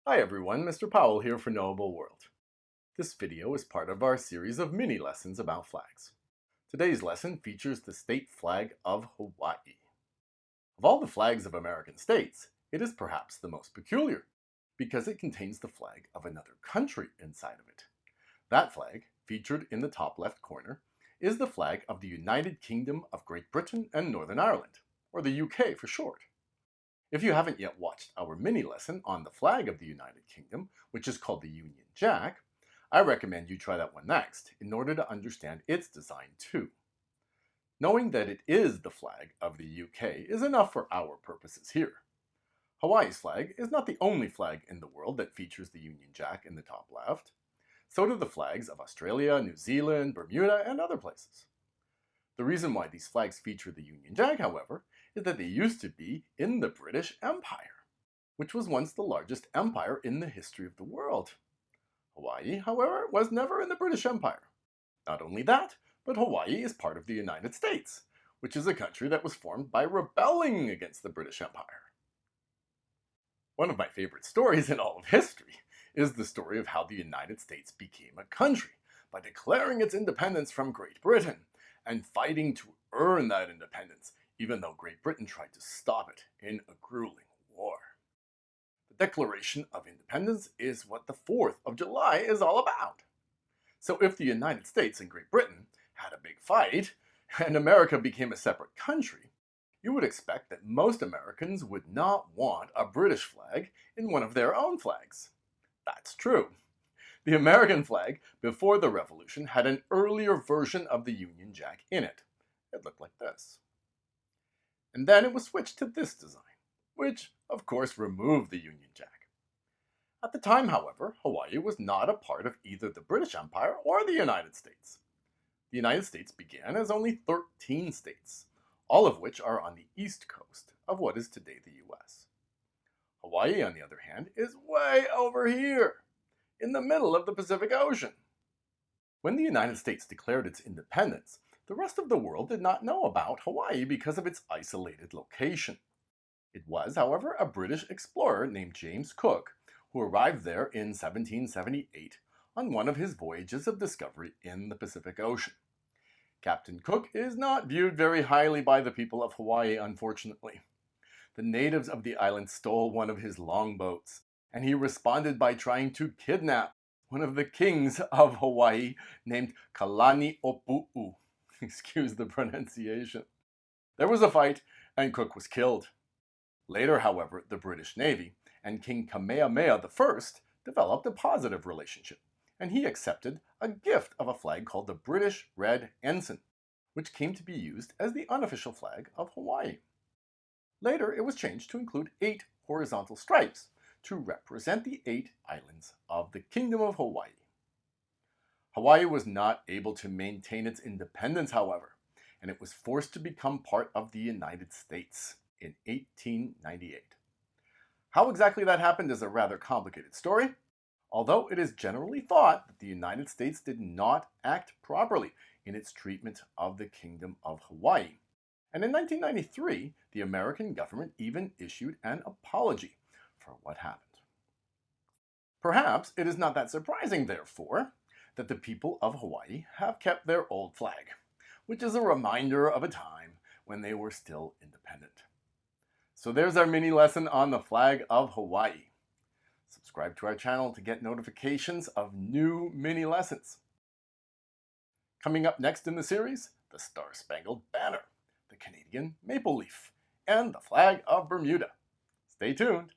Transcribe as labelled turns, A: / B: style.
A: Hi everyone, Mr. Powell here for Knowable World. This video is part of our series of mini lessons about flags. Today's lesson features the state flag of Hawaii. Of all the flags of American states, it is perhaps the most peculiar because it contains the flag of another country inside of it. That flag, featured in the top left corner, is the flag of the United Kingdom of Great Britain and Northern Ireland, or the UK for short. If you haven't yet watched our mini lesson on the flag of the United Kingdom, which is called the Union Jack, I recommend you try that one next in order to understand its design too. Knowing that it is the flag of the UK is enough for our purposes here. Hawaii's flag is not the only flag in the world that features the Union Jack in the top left. So do the flags of Australia, New Zealand, Bermuda, and other places. The reason why these flags feature the Union Jack, however, is that they used to be in the British Empire, which was once the largest empire in the history of the world. Hawaii, however, was never in the British Empire. Not only that, but Hawaii is part of the United States, which is a country that was formed by rebelling against the British Empire. One of my favorite stories in all of history is the story of how the United States became a country by declaring its independence from Great Britain and fighting to earn that independence, even though Great Britain tried to stop it in a grueling war. The Declaration of Independence is what the 4th of July is all about. So if the United States and Great Britain had a big fight, and America became a separate country, you would expect that most Americans would not want a British flag in one of their own flags. That's true. The American flag before the Revolution had an earlier version of the Union Jack in it. It looked like this. And then it was switched to this design, which of course removed the Union Jack. At the time, however, Hawaii was not a part of either the British Empire or the United States. The United States began as only 13 states, all of which are on the east coast of what is today the US. Hawaii, on the other hand, is way over here, in the middle of the Pacific Ocean. When the United States declared its independence, the rest of the world did not know about Hawaii because of its isolated location. It was, however, a British explorer named James Cook who arrived there in 1778 on one of his voyages of discovery in the Pacific Ocean. Captain Cook is not viewed very highly by the people of Hawaii, unfortunately. The natives of the island stole one of his longboats, and he responded by trying to kidnap one of the kings of Hawaii named Kalaniʻopuʻu. Excuse the pronunciation. There was a fight, and Cook was killed. Later, however, the British Navy and King Kamehameha I developed a positive relationship, and he accepted a gift of a flag called the British Red Ensign, which came to be used as the unofficial flag of Hawaii. Later, it was changed to include 8 horizontal stripes to represent the 8 islands of the Kingdom of Hawaii. Hawaii was not able to maintain its independence, however, and it was forced to become part of the United States in 1898. How exactly that happened is a rather complicated story, although it is generally thought that the United States did not act properly in its treatment of the Kingdom of Hawaii. And in 1993, the American government even issued an apology for what happened. Perhaps it is not that surprising, therefore, that the people of Hawaii have kept their old flag, which is a reminder of a time when they were still independent. So there's our mini lesson on the flag of Hawaii. Subscribe to our channel to get notifications of new mini lessons. Coming up next in the series, the Star-Spangled Banner, the Canadian maple leaf, and the flag of Bermuda. Stay tuned.